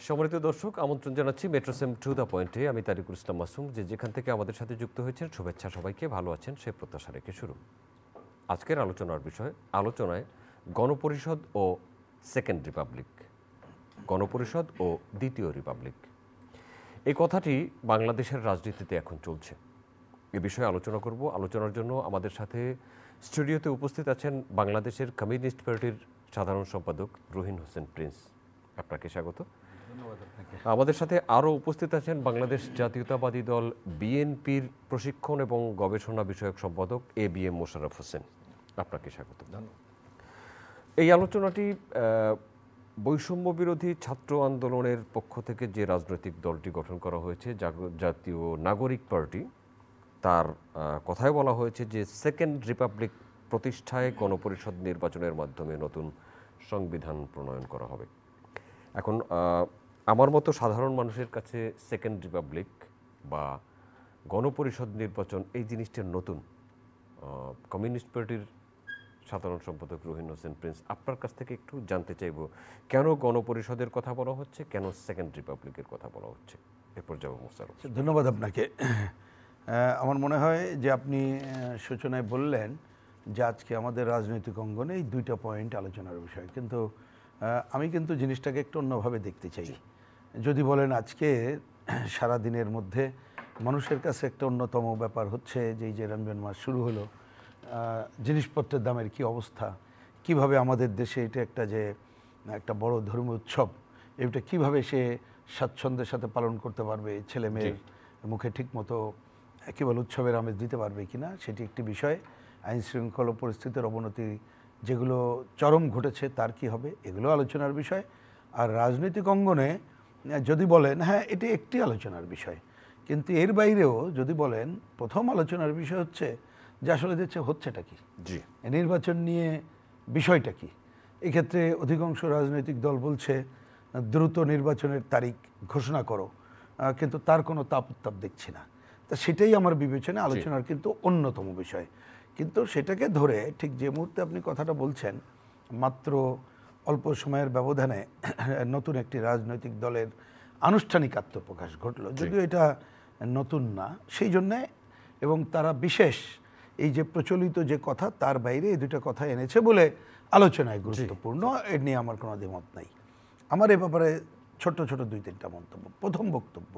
সম্মানিত দর্শক, আমন্ত্রণ জানাচ্ছি মেট্রোসেম টু দ্য পয়েন্টে। আমি তারিকুল ইসলাম মাসুম। যেখান থেকে আমাদের সাথে যুক্ত হয়েছেন, শুভেচ্ছা সবাইকে। ভালো আছেন সে প্রত্যাশা রেখে শুরু আজকের আলোচনায় গণপরিষদ ও সেকেন্ড রিপাবলিক, গণপরিষদ ও দ্বিতীয় রিপাবলিক, এই কথাটি বাংলাদেশের রাজনীতিতে এখন চলছে। এ বিষয়ে আলোচনা করব। আলোচনার জন্য আমাদের সাথে স্টুডিওতে উপস্থিত আছেন বাংলাদেশের কমিউনিস্ট পার্টির সাধারণ সম্পাদক রুহিন হোসেন প্রিন্স। আপনাকে স্বাগত। ধন্যবাদ আপনাকে। আমাদের সাথে আরও উপস্থিত আছেন বাংলাদেশ জাতীয়তাবাদী দল বিএনপির প্রশিক্ষণ এবং গবেষণা বিষয়ক সম্পাদক এবিএম মোশাররফ হোসেন। আপনাকে স্বাগত। এই আলোচনাটি বৈষম্য বিরোধী ছাত্র আন্দোলনের পক্ষ থেকে যে রাজনৈতিক দলটি গঠন করা হয়েছে, জাতীয় নাগরিক পার্টি, তার কথায় বলা হয়েছে যে সেকেন্ড রিপাবলিক প্রতিষ্ঠায় গণপরিষদ নির্বাচনের মাধ্যমে নতুন সংবিধান প্রণয়ন করা হবে। এখন আমার মতো সাধারণ মানুষের কাছে সেকেন্ড রিপাবলিক বা গণপরিষদ নির্বাচন এই জিনিসটা নতুন। কমিউনিস্ট পার্টির সাধারণ সম্পাদক রুহিন হোসেন প্রিন্স, আপনার কাছ থেকে একটু জানতে চাইব, কেন গণপরিষদের কথা বলা হচ্ছে, কেন সেকেন্ড রিপাবলিকের কথা বলা হচ্ছে? এরপর যাব মোশাররফ। ধন্যবাদ আপনাকে। আমার মনে হয় যে আপনি সূচনায় বললেন যে আজকে আমাদের রাজনৈতিক অঙ্গনে এই দুইটা পয়েন্ট আলোচনার বিষয়, কিন্তু আমি কিন্তু জিনিসটাকে একটু অন্যভাবে দেখতে চাই। যদি বলেন আজকে সারা দিনের মধ্যে মানুষের কাছে একটা অন্যতম ব্যাপার হচ্ছে যে এই যে রমজান মাস শুরু হলো, জিনিসপত্রের দামের কি অবস্থা, কিভাবে আমাদের দেশে এটা একটা বড় ধর্মীয় উৎসব, এটা কিভাবে সে স্বাচ্ছন্দ্যের সাথে পালন করতে পারবে, ছেলে মেয়ের মুখে ঠিক মতো কী বলে উৎসবের আমেজ দিতে পারবে কিনা, সেটি একটি বিষয়। আইন শৃঙ্খলা পরিস্থিতির অবনতি যেগুলো চরম ঘটেছে তার কি হবে, এগুলো আলোচনার বিষয়। আর রাজনৈতিক অঙ্গনে যদি বলেন, হ্যাঁ এটি একটি আলোচনার বিষয়, কিন্তু এর বাইরেও যদি বলেন প্রথম আলোচনার বিষয় হচ্ছে যে আসলে হচ্ছেটা কি, নির্বাচন নিয়ে বিষয়টা কি। এক্ষেত্রে অধিকাংশ রাজনৈতিক দল বলছে দ্রুত নির্বাচনের তারিখ ঘোষণা করো, কিন্তু তার কোনো তাপ উত্তাপ দেখছি না। তা সেটাই আমার বিবেচনায় আলোচনার কিন্তু অন্যতম বিষয়। কিন্তু সেটাকে ধরে ঠিক যে মুহূর্তে আপনি কথাটা বলছেন, মাত্র অল্প সময়ের ব্যবধানে নতুন একটি রাজনৈতিক দলের আনুষ্ঠানিক আত্মপ্রকাশ ঘটলো, যদিও এটা নতুন না সেই জন্যে, এবং তারা বিশেষ এই যে প্রচলিত যে কথা তার বাইরে এই দুটা কথা এনেছে বলে আলোচনায় গুরুত্বপূর্ণ। এর নিয়ে আমার কোনো দ্বিমত নাই। আমার এ ব্যাপারে ছোট ছোট দুই তিনটা মন্তব্য। প্রথম বক্তব্য,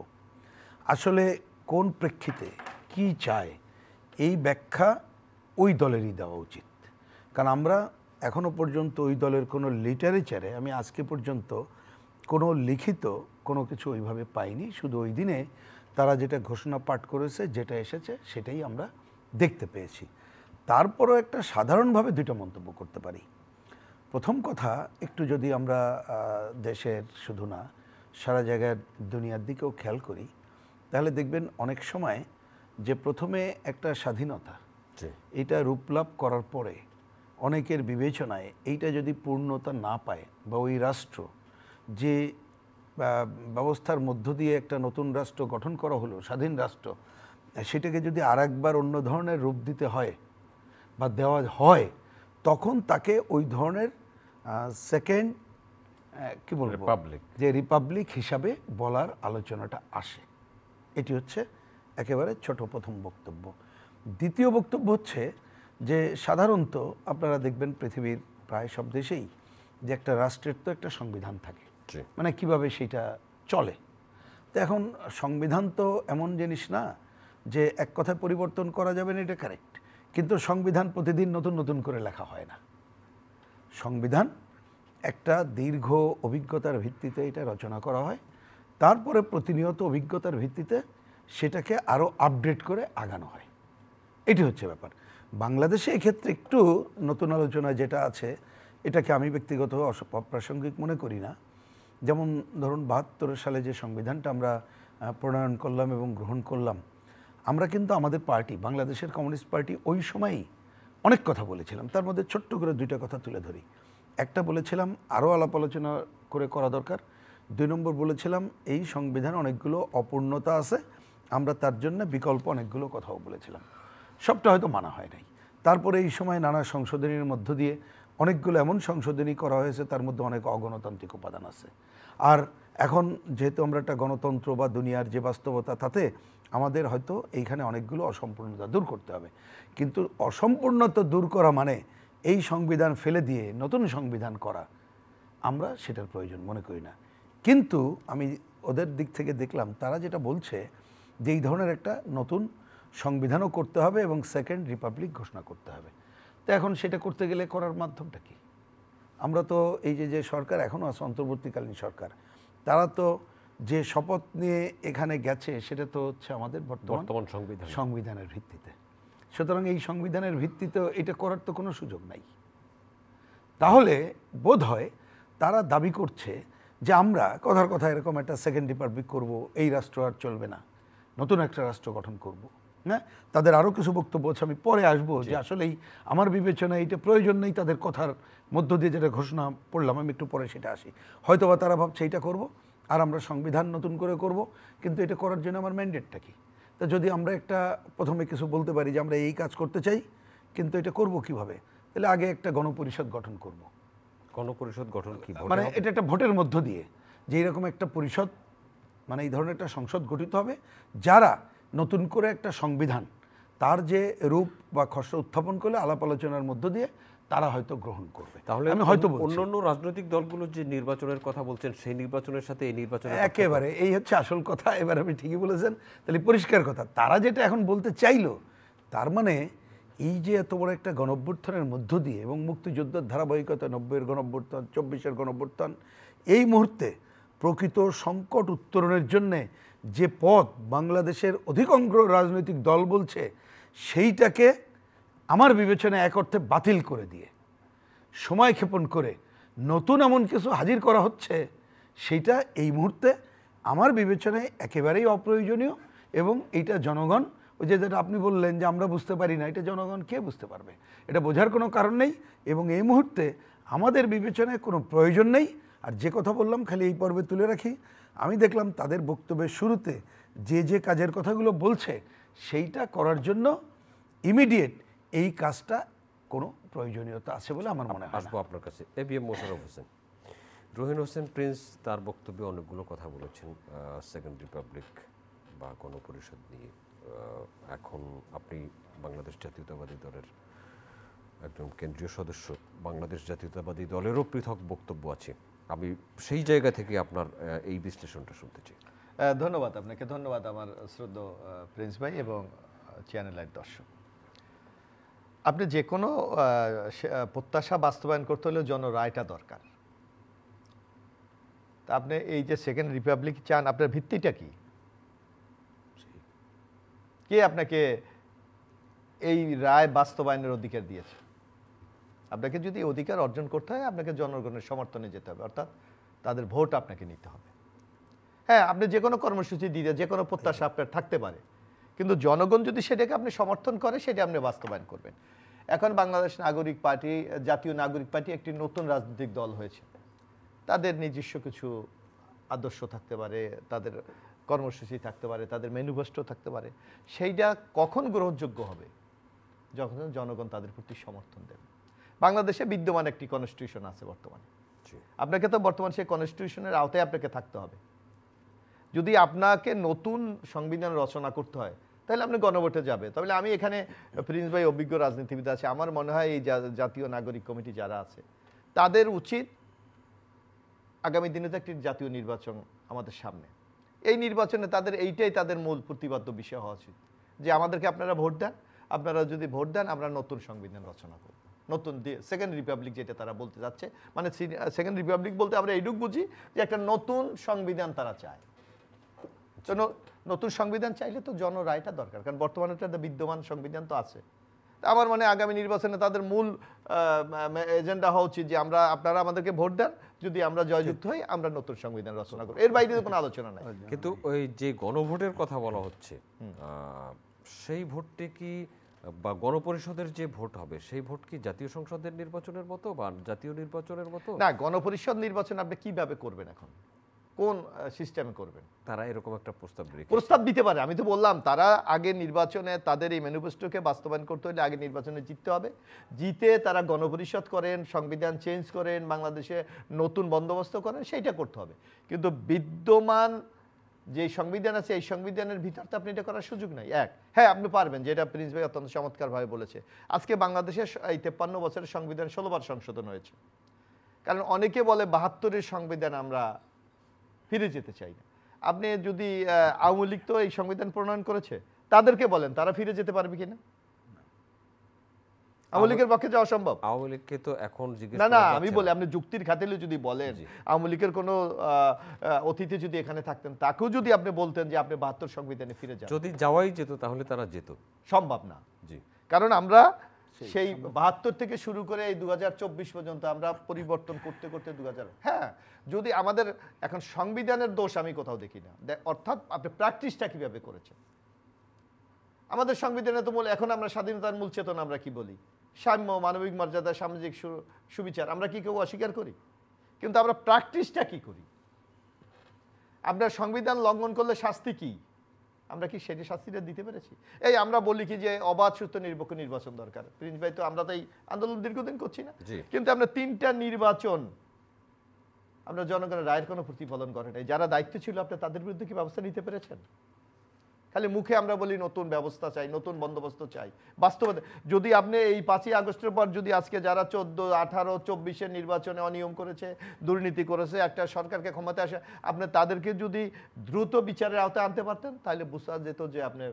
আসলে কোন প্রেক্ষিতে কি চায় এই ব্যাখ্যা ওই দলেরই দেওয়া উচিত। কারণ আমরা এখনো পর্যন্ত ওই দলের কোনো লিটারেচারে আমি আজকে পর্যন্ত কোনো লিখিত কোনো কিছু ওইভাবে পাইনি। শুধু ওই দিনে তারা যেটা ঘোষণা পাঠ করেছে, যেটা এসেছে সেটাই আমরা দেখতে পেয়েছি। তারপরও একটা সাধারণভাবে দুইটা মন্তব্য করতে পারি। প্রথম কথা, একটু যদি আমরা দেশের শুধু না সারা জায়গার দুনিয়ার দিকেও খেয়াল করি, তাহলে দেখবেন অনেক সময় যে প্রথমে একটা স্বাধীনতা, এটা রূপলাভ করার পরে অনেকের বিবেচনায় এইটা যদি পূর্ণতা না পায়, বা ওই রাষ্ট্র যে ব্যবস্থার মধ্য দিয়ে একটা নতুন রাষ্ট্র গঠন করা হলো, স্বাধীন রাষ্ট্র, সেটাকে যদি আর একবার অন্য ধরনের রূপ দিতে হয় বা দেওয়া হয়, তখন তাকে ওই ধরনের সেকেন্ড কি বলবো যে রিপাবলিক হিসাবে বলার আলোচনাটা আসে। এটি হচ্ছে একেবারে ছোট প্রথম বক্তব্য। দ্বিতীয় বক্তব্য হচ্ছে যে সাধারণত আপনারা দেখবেন পৃথিবীর প্রায় সব দেশেই যে একটা রাষ্ট্রের তো একটা সংবিধান থাকে, মানে কিভাবে সেটা চলে। তো এখন সংবিধান তো এমন জিনিস না যে এক কথায় পরিবর্তন করা যাবে না, এটা কারেক্ট, কিন্তু সংবিধান প্রতিদিন নতুন নতুন করে লেখা হয় না। সংবিধান একটা দীর্ঘ অভিজ্ঞতার ভিত্তিতে এটা রচনা করা হয়, তারপরে প্রতিনিয়ত অভিজ্ঞতার ভিত্তিতে সেটাকে আরও আপডেট করে আগানো হয়। এটি হচ্ছে ব্যাপার। বাংলাদেশে এক্ষেত্রে একটু নতুন আলোচনা যেটা আছে, এটাকে আমি ব্যক্তিগত অপ্রাসঙ্গিক মনে করি না। যেমন ধরুন ৭২ সালে যে সংবিধানটা আমরা প্রণয়ন করলাম এবং গ্রহণ করলাম, আমরা কিন্তু আমাদের পার্টি বাংলাদেশের কমিউনিস্ট পার্টি ওই সময়ই অনেক কথা বলেছিলাম। তার মধ্যে ছোট্ট করে দুইটা কথা তুলে ধরি। একটা বলেছিলাম আরও আলাপ আলোচনা করে করা দরকার। ২ নম্বর বলেছিলাম এই সংবিধানে অনেকগুলো অপূর্ণতা আছে, আমরা তার জন্য বিকল্প অনেকগুলো কথাও বলেছিলাম। সবটা হয়তো মানা হয় নাই। তারপরে এই সময় নানা সংশোধনীর মধ্য দিয়ে অনেকগুলো এমন সংশোধনী করা হয়েছে, তার মধ্যে অনেক অগণতান্ত্রিক উপাদান আছে। আর এখন যেহেতু আমরা একটা গণতন্ত্র বা দুনিয়ার যে বাস্তবতা, তাতে আমাদের হয়তো এইখানে অনেকগুলো অসম্পূর্ণতা দূর করতে হবে। কিন্তু অসম্পূর্ণতা দূর করা মানে এই সংবিধান ফেলে দিয়ে নতুন সংবিধান করা, আমরা সেটার প্রয়োজন মনে করি না। কিন্তু আমি ওদের দিক থেকে দেখলাম তারা যেটা বলছে যে এই ধরনের একটা নতুন সংবিধানও করতে হবে এবং সেকেন্ড রিপাবলিক ঘোষণা করতে হবে। তো এখন সেটা করতে গেলে করার মাধ্যমটা কি? আমরা তো এই যে সরকার এখনও আছে, অন্তর্বর্তীকালীন সরকার, তারা তো যে শপথ নিয়ে এখানে গেছে সেটা তো হচ্ছে আমাদের বর্তমান সংবিধানের ভিত্তিতে। সুতরাং এই সংবিধানের ভিত্তিতে এটা করার তো কোনো সুযোগ নাই। তাহলে বোধ হয় তারা দাবি করছে যে আমরা কথার কথা এরকম একটা সেকেন্ড রিপাবলিক করব, এই রাষ্ট্র আর চলবে না, নতুন একটা রাষ্ট্র গঠন করব। হ্যাঁ, তাদের আরও কিছু বক্তব্য আছে, আমি পরে আসবো, যে আসলেই আমার বিবেচনায় এটা প্রয়োজন নেই। তাদের কথার মধ্য দিয়ে যেটা ঘোষণা পড়লাম, আমি একটু পরে সেটা আসি। হয়তোবা তারা ভাবছে এইটা করব আর আমরা সংবিধান নতুন করে করব, কিন্তু এটা করার জন্য আমার ম্যান্ডেটটা কি? তা যদি আমরা একটা প্রথমে কিছু বলতে পারি যে আমরা এই কাজ করতে চাই, কিন্তু এটা করব কিভাবে, তাহলে আগে একটা গণপরিষদ গঠন করব। গণপরিষদ গঠন কি? মানে এটা একটা ভোটের মধ্য দিয়ে যে এরকম একটা পরিষদ, মানে এই ধরনের একটা সংসদ গঠিত হবে, যারা নতুন করে একটা সংবিধান তার যে রূপ বা খসড়া উত্থাপন করলে আলাপ আলোচনার মধ্য দিয়ে তারা হয়তো গ্রহণ করবে। তাহলে আমি হয়তো অন্যান্য রাজনৈতিক দলগুলো যে নির্বাচনের কথা বলছেন, সেই নির্বাচনের সাথে এই নির্বাচনের একেবারে এই হচ্ছে আসল কথা। এবার আপনি ঠিকই বলেছেন। তাহলে পরিষ্কার কথা, তারা যেটা এখন বলতে চাইলো, তার মানে এই যে এত বড় একটা গণঅভ্যুত্থানের মধ্য দিয়ে এবং মুক্তিযুদ্ধের ধারাবাহিকতা, 90-এর গণঅভ্যুত্থান, 24-এর গণঅভ্যুত্থান, এই মুহূর্তে প্রকৃত সংকট উত্তরণের জন্যে যে পথ বাংলাদেশের অধিকাংশ রাজনৈতিক দল বলছে, সেইটাকে আমার বিবেচনায় এক অর্থে বাতিল করে দিয়ে সময় ক্ষেপণ করে নতুন এমন কিছু হাজির করা হচ্ছে, সেইটা এই মুহূর্তে আমার বিবেচনায় একেবারেই অপ্রয়োজনীয়। এবং এইটা জনগণ, ওই যে যেটা আপনি বললেন যে আমরা বুঝতে পারি না, এটা জনগণ কে বুঝতে পারবে? এটা বোঝার কোনো কারণ নেই এবং এই মুহূর্তে আমাদের বিবেচনায় কোনো প্রয়োজন নেই। আর যে কথা বললাম, খালি এই পর্বে তুলে রাখি, আমি দেখলাম তাদের বক্তব্যের শুরুতে যে কাজের কথাগুলো বলছে, সেইটা করার জন্য ইমিডিয়েট এই কাজটা কোনো প্রয়োজনীয়তা আছে বলে আমার মনে হয়। আসবো আপনার কাছে। এবিএম মোশাররফ হোসেন, রহিন হোসেন প্রিন্স তার বক্তব্যে অনেকগুলো কথা বলেছেন সেকেন্ড রিপাবলিক বা গণপরিষদ নিয়ে। এখন আপনি বাংলাদেশ জাতীয়তাবাদী দলের একজন কেন্দ্রীয় সদস্য, বাংলাদেশ জাতীয়তাবাদী দলেরও পৃথক বক্তব্য আছে। আমি সেই জায়গা থেকে আপনার এই বিশ্লেষণটা শুনতে চাই। ধন্যবাদ আপনাকে, ধন্যবাদ আমার শ্রদ্ধেয় প্রিন্স ভাই এবং চ্যানেলের দর্শক। আপনি যে কোনো প্রত্যাশা বাস্তবায়ন করতে হলে জনরায়টা দরকার। তা আপনি এই যে সেকেন্ড রিপাবলিক চান, আপনার ভিত্তিটা কি? কে আপনাকে এই রায় বাস্তবায়নের অধিকার দিয়েছে? আপনাকে যদি অধিকার অর্জন করতে হয়, আপনাকে জনগণের সমর্থনে যেতে হবে, অর্থাৎ তাদের ভোট আপনাকে নিতে হবে। হ্যাঁ, আপনি যে কোনো কর্মসূচি দিতে, যে কোনো প্রত্যাশা আপনার থাকতে পারে, কিন্তু জনগণ যদি সেটাকে আপনি সমর্থন করে, সেটা আপনি বাস্তবায়ন করবেন। এখন বাংলাদেশ নাগরিক পার্টি, জাতীয় নাগরিক পার্টি একটি নতুন রাজনৈতিক দল হয়েছে। তাদের নিজস্ব কিছু আদর্শ থাকতে পারে, তাদের কর্মসূচি থাকতে পারে, তাদের ম্যানিফেস্টো থাকতে পারে। সেইটা কখন গ্রহণযোগ্য হবে? যখন জনগণ তাদের প্রতি সমর্থন দেবে। বাংলাদেশে বিদ্যমান একটি কনস্টিটিউশন আছে বর্তমানে, আপনাকে তো বর্তমান সেই কনস্টিটিউশনের আওতায় আপনাকে থাকতে হবে। যদি আপনাকে নতুন সংবিধান রচনা করতে হয়, তাহলে আপনি গণভোটে যাবে। তাহলে আমি এখানে প্রিন্স ভাই অভিজ্ঞ রাজনীতিবিদ আছে, আমার মনে হয় এই জাতীয় নাগরিক কমিটি যারা আছে, তাদের উচিত আগামী দিনে তো একটি জাতীয় নির্বাচন আমাদের সামনে, এই নির্বাচনে তাদের এইটাই তাদের মূল প্রতিবাদ্য বিষয় হওয়া উচিত যে আমাদেরকে আপনারা ভোট দেন, আপনারা যদি ভোট দেন আমরা নতুন সংবিধান রচনা করব, নতুন সেকেন্ড রিপাবলিক যেটা তারা বলতে যাচ্ছে। মানে সেকেন্ড রিপাবলিক বলতে আমরা এইটুকু বুঝি যে একটা নতুন সংবিধান তারা চায়। তো নতুন সংবিধান চাইলে তো জনরায়টা দরকার, কারণ বর্তমানে একটা বিদ্যমান সংবিধান তো আছে। আমার মানে আগামী নির্বাচনে তাদের মূল এজেন্ডা হওয়া উচিত যে আপনারা আমাদেরকে ভোট দেন, যদি আমরা জয়যুক্ত হই আমরা নতুন সংবিধান রচনা করব। এর বাইরে কোনো আলোচনা নাই। কিন্তু ওই যে গণভোটের কথা বলা হচ্ছে, সেই ভোটটি কি বা গণপরিষদের যে ভোট হবে, সেই ভোট কি জাতীয় সংসদের নির্বাচনের মতো বা জাতীয় নির্বাচনের মতো? না, গণপরিষদ নির্বাচন আপনি কিভাবে করবেন? এখন কোন সিস্টেমে করবেন? তারা এরকম একটা প্রস্তাব রেখেছে। প্রস্তাব দিতে পারে, আমি তো বললাম তারা আগে নির্বাচনে তাদের এই ম্যানিফেস্টোকে বাস্তবায়ন করতে হলে আগে নির্বাচনে জিততে হবে, জিতে তারা গণপরিষদ করেন, সংবিধান চেঞ্জ করেন, বাংলাদেশে নতুন বন্দোবস্ত করেন, সেইটা করতে হবে। কিন্তু বিদ্যমান যে সংবিধান আছে এই সংবিধানের ভিতর তো আপনি এটা করার সুযোগ নাই। হ্যাঁ আপনি পারবেন, যেটা প্রিন্স ভাই অত্যন্ত চমৎকারভাবে বলেছে, আজকে বাংলাদেশের এই 53 বছরের সংবিধান 16 বার সংশোধন হয়েছে। কারণ অনেকে বলে 72-এর সংবিধান আমরা ফিরে যেতে চাই না। আপনি যদি আওয়ামী লীগ তো এই সংবিধান প্রণয়ন করেছে, তাদেরকে বলেন তারা ফিরে যেতে পারবে কিনা? আওয়ামী লীগের পক্ষে যাওয়া সম্ভব? আওয়ামী লীগকে তো এখন জিজ্ঞেস না আমি বলি, আপনি যুক্তির খাতিরে যদি বলেন, আওয়ামী লীগের কোনো অতিথি যদি এখানে থাকতেন, তাকেও যদি আপনি বলতেন যে আপনি 72 সংবিধানে ফিরে যান, যদি যাওয়াই যেত তাহলে তারা যেত? সম্ভব না। জি, কারণ আমরা সেই 72 থেকে শুরু করে এই 2024 পর্যন্ত আমরা পরিবর্তন করতে করতে 2000, হ্যাঁ যদি আমাদের এখন সংবিধানের দোষ আমি কোথাও দেখি না, অর্থাৎ আপনি প্র্যাকটিসটা কিভাবে করেছেন। আমাদের সংবিধানে তো এখন আমরা স্বাধীনতার মূল চেতনা আমরা কি বলি? সাম্য, মানবিক মর্যাদা, সামাজিক সুবিচার, আমরা কি কেউ অস্বীকার করি? কিন্তু আমরা প্র্যাকটিসটা কি করি? আপনার সংবিধান লঙ্ঘন করলে শাস্তি কি, আমরা কি সেটি শাস্তিটা দিতে পেরেছি? এই আমরা বলি কি যে অবাধ, সুষ্ঠু, নিরপেক্ষ নির্বাচন দরকার। প্রিন্স ভাই তো আমরা তো এই আন্দোলন দীর্ঘদিন করছি না, কিন্তু আমরা 3টা নির্বাচন আমরা জনগণের রায়ের কোনো প্রতিফলন করে নাই। যারা দায়িত্ব ছিল আপনি তাদের বিরুদ্ধে কি ব্যবস্থা নিতে পেরেছেন? খালি মুখে আমরা বলি নতুন ব্যবস্থা চাই, নতুন বন্দোবস্ত চাই, বাস্তবে যদি আপনি এই 5ই আগস্টের পর যদি আজকে যারা 14, 18, 24-এর নির্বাচনে অনিয়ম করেছে, দুর্নীতি করেছে, একটা সরকারকে ক্ষমতায় আসে, আপনি তাদেরকে যদি দ্রুত বিচারের আওতায় আনতে পারতেন, তাহলে বোঝা যেত যে আপনি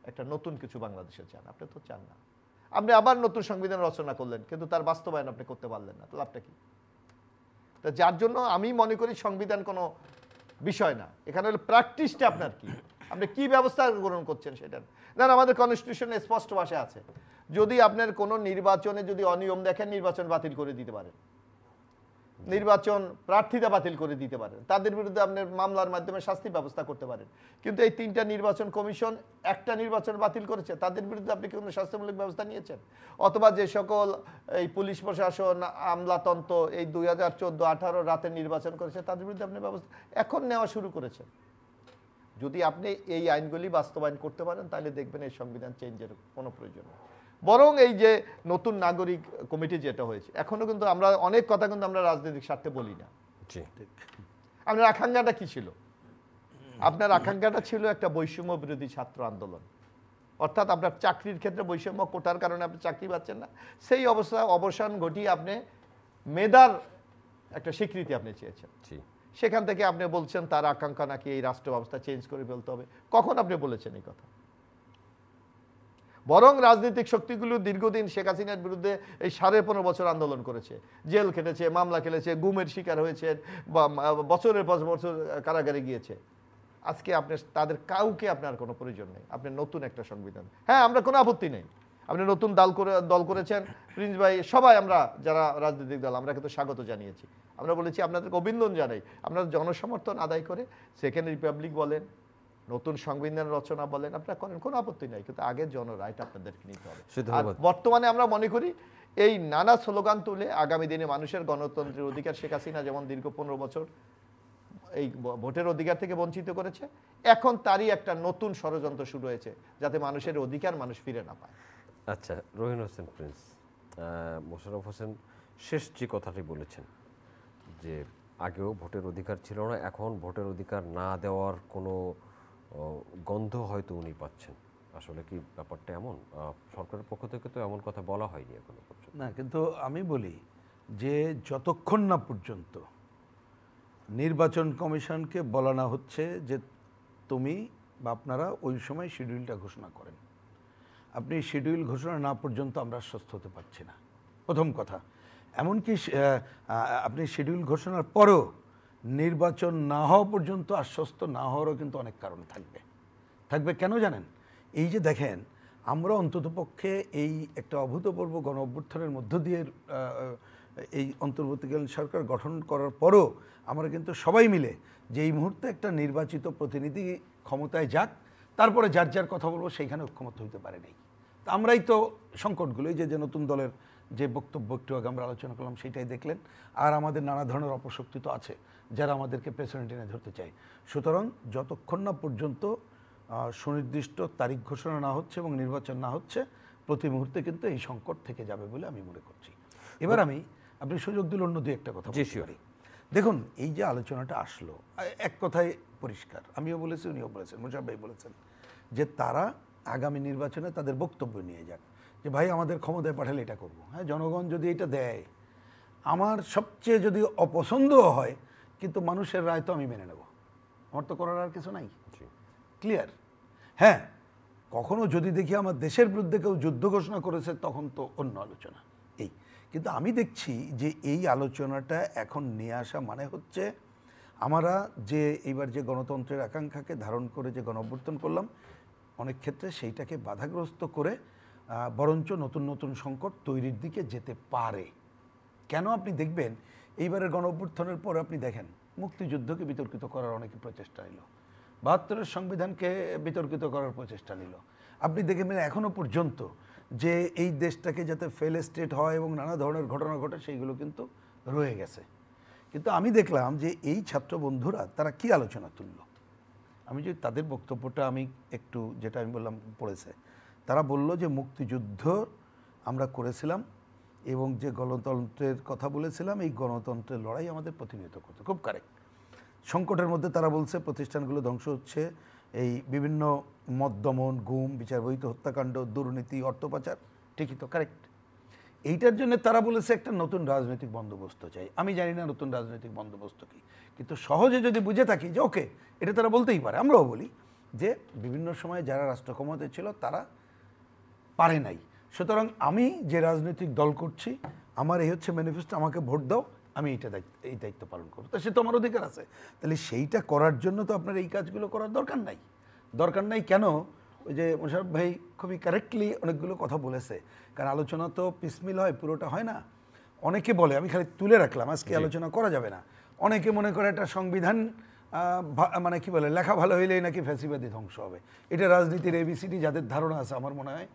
একটা নতুন কিছু বাংলাদেশে চান। আপনি তো চান না। আপনি আবার নতুন সংবিধান রচনা করলেন, কিন্তু তার বাস্তবায়ন আপনি করতে পারলেন না, তো লাভটা কি? তা যার জন্য আমি মনে করি সংবিধান কোনো বিষয় না, এখানে হলো প্র্যাকটিসটা আপনার কি, আপনি কি ব্যবস্থা গ্রহণ করছেন সেটা না। আমাদের কনস্টিটিউশনে স্পষ্ট ভাষা আছে, যদি আপনার কোনো নির্বাচনে যদি অনিয়ম দেখেন, নির্বাচন বাতিল করে দিতে পারেন, নির্বাচন প্রার্থীতা বাতিল করে দিতে পারেন, তাদের বিরুদ্ধে আপনার মামলার মাধ্যমে শাস্তি ব্যবস্থা করতে পারেন। কিন্তু এই 3টা নির্বাচন কমিশন একটা নির্বাচন বাতিল করেছে, তাদের বিরুদ্ধে আপনি কি কোনো শাস্তিমূলক ব্যবস্থা নিয়েছেন? অথবা যে সকল এই পুলিশ প্রশাসন, আমলাতন্ত্র এই 2014-18 রাতে নির্বাচন করেছে, তাদের বিরুদ্ধে আপনি ব্যবস্থা এখন নেওয়া শুরু করেছেন। যদি আপনি এই আইনগুলি বাস্তবায়ন করতে পারেন, তাহলে দেখবেন এই সংবিধান চেঞ্জের কোনো প্রয়োজন নেই। বরং এই যে নতুন নাগরিক কমিটি যেটা হয়েছে, এখনো কিন্তু আমরা অনেক কথা কিন্তু আমরা রাজনৈতিক স্বার্থে বলি না। আপনার আকাঙ্ক্ষাটা কি ছিল? আপনার আকাঙ্ক্ষাটা ছিল একটা বৈষম্য বিরোধী ছাত্র আন্দোলন, অর্থাৎ আপনার চাকরির ক্ষেত্রে বৈষম্য, কোটার কারণে আপনি চাকরি পাচ্ছেন না, সেই অবস্থা অবসান ঘটিয়ে আপনি মেধার একটা স্বীকৃতি আপনি চেয়েছেন। সেখান থেকে আপনি বলছেন তার আকাঙ্ক্ষা নাকি এই রাষ্ট্র ব্যবস্থা চেঞ্জ করে ফেলতে হবে। কখন আপনি বলেছেন এই কথা? বরং রাজনৈতিক শক্তিগুলো দীর্ঘদিন শেখ হাসিনার বিরুদ্ধে এই 15.5 বছর আন্দোলন করেছে, জেল খেটেছে, মামলা খেলেছে, গুমের শিকার হয়েছে, বা বছরের পর বছর কারাগারে গিয়েছে। আজকে আপনি তাদের কাউকে আপনার কোনো প্রয়োজন নেই, আপনি নতুন একটা সংবিধান, হ্যাঁ আমরা কোনো আপত্তি নেই, আপনি নতুন দল করেছেন প্রিন্স ভাই, সবাই আমরা যারা রাজনৈতিক দল আমরা কিন্তু স্বাগত জানিয়েছি। আমরা বলেছি আপনাদেরকে অভিনন্দন জানাই, আপনারা জনসমর্থন আদায় করে সেকেন্ড রিপাবলিক বলেন, নতুন সংবিধান রচনা বলেন, আপনারা করেন, কোনো আপত্তি নাই, কিন্তু আগে জনরাইট আপনাদেরকে নিতে হবে। আর বর্তমানে আমরা মনে করি এই নানা স্লোগান তুলে আগামী দিনে মানুষের গণতন্ত্রের অধিকার, শেখ হাসিনা যেমন দীর্ঘ 15 বছর এই ভোটের অধিকার থেকে বঞ্চিত করেছে, এখন তারই একটা নতুন ষড়যন্ত্র শুরু হয়েছে যাতে মানুষের অধিকার মানুষ ফিরে না পায়। আচ্ছা, রহিন হোসেন প্রিন্স, মোশাররফ হোসেন শেষ যে কথাটি বলেছেন যে আগেও ভোটের অধিকার ছিল না, এখন ভোটের অধিকার না দেওয়ার কোনো গন্ধ হয়তো উনি পাচ্ছেন, আসলে কি ব্যাপারটা এমন? সরকারের পক্ষ থেকে তো এমন কথা বলা হয়নি এখনো পর্যন্ত। না, কিন্তু আমি বলি যে যতক্ষণ না পর্যন্ত নির্বাচন কমিশনকে বলানো হচ্ছে যে তুমি বা আপনারা ওই সময় শিডিউলটা ঘোষণা করেন, আপনি শিডিউল ঘোষণা না পর্যন্ত আমরা আশ্বস্ত হতে পারছি না, প্রথম কথা। এমনকি আপনি শিডিউল ঘোষণার পরও নির্বাচন না হওয়া পর্যন্ত আশ্বস্ত না হওয়ারও কিন্তু অনেক কারণ থাকবে। কেন জানেন? এই যে দেখেন, আমরা অন্ততপক্ষে এই একটা অভূতপূর্ব গণ অভ্যুত্থানের মধ্য দিয়ে এই অন্তর্বর্তীকালীন সরকার গঠন করার পরও আমরা কিন্তু সবাই মিলে যে এই মুহূর্তে একটা নির্বাচিত প্রতিনিধি ক্ষমতায় যাক, তারপরে যার কথা বলবো সেইখানে ঐক্যমত হইতে পারে নাই। আমরাই তো সংকটগুলো, এই যে নতুন দলের যে বক্তব্য একটু আগে আমরা আলোচনা করলাম সেটাই দেখলেন। আর আমাদের নানা ধরনের অপশক্তি তো আছে যারা আমাদেরকে পেছনে টেনে ধরতে চায়। সুতরাং যতক্ষণ না পর্যন্ত সুনির্দিষ্ট তারিখ ঘোষণা না হচ্ছে এবং নির্বাচন না হচ্ছে, প্রতি মুহূর্তে কিন্তু এই সংকট থেকে যাবে বলে আমি মনে করছি। এবার আমি আপনি সুযোগ দিলে অন্য দুই একটা কথা বলতে পারি। দেখুন, এই যে আলোচনাটা আসলো, এক কথায় পরিষ্কার, আমিও বলেছি, উনিও বলেছেন, মোশাররফ ভাই বলেছেন যে তারা আগামী নির্বাচনে তাদের বক্তব্য নিয়ে যাক, যে ভাই আমাদের ক্ষমতায় পাঠালে এটা করব। হ্যাঁ, জনগণ যদি এটা দেয়, আমার সবচেয়ে যদি অপছন্দও হয়, কিন্তু মানুষের রায় তো আমি মেনে নেব, আমার তো করার আর কিছু নাই। ক্লিয়ার? হ্যাঁ, কখনো যদি দেখি আমার দেশের বিরুদ্ধে কেউ যুদ্ধ ঘোষণা করেছে, তখন তো অন্য আলোচনা। এই কিন্তু আমি দেখছি যে এই আলোচনাটা এখন নিয়ে আসা মানে হচ্ছে আমরা যে এইবার যে গণতন্ত্রের আকাঙ্ক্ষাকে ধারণ করে যে গণঅভ্যুত্থান করলাম, অনেক ক্ষেত্রে সেইটাকে বাধাগ্রস্ত করে বরঞ্চ নতুন নতুন সংকট তৈরির দিকে যেতে পারে। কেন? আপনি দেখবেন এইবারের গণঅভ্যুত্থানের পর আপনি দেখেন মুক্তিযুদ্ধকে বিতর্কিত করার অনেকে প্রচেষ্টা নিল, ৭২-এর সংবিধানকে বিতর্কিত করার প্রচেষ্টা নিল। আপনি দেখবেন এখনও পর্যন্ত যে এই দেশটাকে যাতে ফেল স্টেট হয় এবং নানা ধরনের ঘটনা ঘটে, সেইগুলো কিন্তু রয়ে গেছে। কিন্তু আমি দেখলাম যে এই ছাত্র বন্ধুরা তারা কি আলোচনা তুলল। আমি যদি তাদের বক্তব্যটা আমি একটু, যেটা আমি বললাম পড়েছে, তারা বলল যে মুক্তিযুদ্ধ আমরা করেছিলাম এবং যে গণতন্ত্রের কথা বলেছিলাম, এই গণতন্ত্রের লড়াই আমাদের প্রতিনিধিত্ব করতে। খুব কারেক্ট। সংকটের মধ্যে তারা বলছে প্রতিষ্ঠানগুলো ধ্বংস হচ্ছে, এই বিভিন্ন মদ দমন, গুম, বিচারবহির্ভূত হত্যাকাণ্ড, দুর্নীতি, অর্থ পাচার। ঠিকই তো, কারেক্ট। এইটার জন্য তারা বলেছে একটা নতুন রাজনৈতিক বন্দোবস্ত চাই। আমি জানি না নতুন রাজনৈতিক বন্দোবস্ত কি, কিন্তু সহজে যদি বুঝে থাকি যে ওকে, এটা তারা বলতেই পারে। আমরাও বলি যে বিভিন্ন সময় যারা রাষ্ট্র ক্ষমতায় ছিল তারা পারে নাই, সুতরাং আমি যে রাজনৈতিক দল করছি, আমার এই হচ্ছে ম্যানিফেস্টো, আমাকে ভোট দাও, আমি এই দায়িত্ব পালন করবো। তা সে তো আমার অধিকার আছে। তাহলে সেইটা করার জন্য তো আপনার এই কাজগুলো করার দরকার নাই। দরকার নাই কেন? ওই যে মোশাররফ ভাই খুবই কারেক্টলি অনেকগুলো কথা বলেছে, কারণ আলোচনা তো পিসমিল হয়, পুরোটা হয় না। অনেকে বলে, আমি খালি তুলে রাখলাম, আজকে আলোচনা করা যাবে না। অনেকে মনে করে একটা সংবিধান মানে কি বলে, লেখা ভালো হইলেই নাকি ফ্যাসিবাদী ধ্বংস হবে। এটা রাজনীতির এবিসিডি যাদের ধারণা আছে, আমার মনে হয়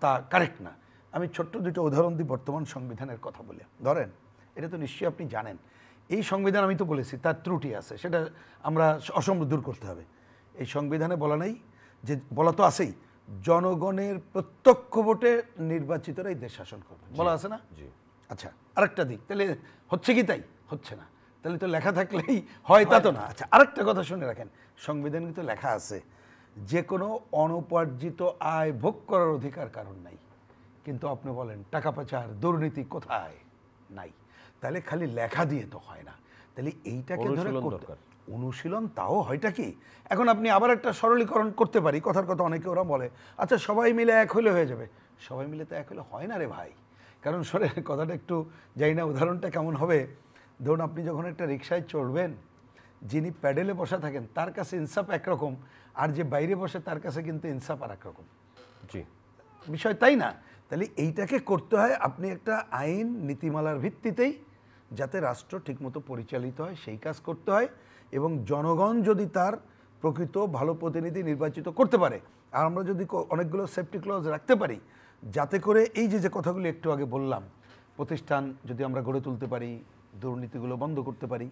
তা কারেক্ট না। আমি ছোট্ট দুটো উদাহরণ দিই বর্তমান সংবিধানের কথা বলে। ধরেন, এটা তো নিশ্চয়ই আপনি জানেন, এই সংবিধান আমি তো বলেছি তার ত্রুটি আছে, সেটা আমরা অসম্ভব দূর করতে হবে। এই সংবিধানে বলা নেই যে, বলা তো আছেই, জনগণের প্রত্যক্ষ ভোটে নির্বাচিতরাই দেশ শাসন করবে, বলা আছে না? আচ্ছা, আরেকটা দিক, তাহলে হচ্ছে কি? তাই হচ্ছে না। তাহলে তো লেখা থাকলেই হয়, তা তো না। আচ্ছা, আরেকটা কথা শুনে রাখেন, সংবিধানে কিন্তু লেখা আছে যে কোনো অনুপার্জিত আয় ভোগ করার অধিকার কারণ নাই। কিন্তু আপনি বলেন টাকা পাচার, দুর্নীতি কোথায়? নাই। তাহলে খালি লেখা দিয়ে তো হয় না। তাহলে এইটাকে ধরে অনুশীলন, তাও হয়টা কি? এখন আপনি আবার একটা সরলীকরণ করতে পারি, কথার কথা অনেকে ওরা বলে, আচ্ছা সবাই মিলে এক হলে হয়ে যাবে। সবাই মিলে তো এক হলে হয় না রে ভাই। কারণ সরে কথাটা একটু জানি না উদাহরণটা কেমন হবে। ধরুন, আপনি যখন একটা রিক্সায় চড়বেন, যিনি প্যাডেলে বসা থাকেন তার কাছে ইনসাফ একরকম, আর যে বাইরে বসে তার কাছে কিন্তু ইনসাফ আর একরকম। জি, বিষয় তাই না? তাহলে এইটাকে করতে হয় আপনি একটা আইন নীতিমালার ভিত্তিতেই, যাতে রাষ্ট্র ঠিকমতো পরিচালিত হয় সেই কাজ করতে হয়, এবং জনগণ যদি তার প্রকৃত ভালো প্রতিনিধি নির্বাচিত করতে পারে, আর আমরা যদি অনেকগুলো সেফটি ক্লজ রাখতে পারি, যাতে করে এই যে কথাগুলি একটু আগে বললাম, প্রতিষ্ঠান যদি আমরা গড়ে তুলতে পারি, দুর্নীতিগুলো বন্ধ করতে পারি,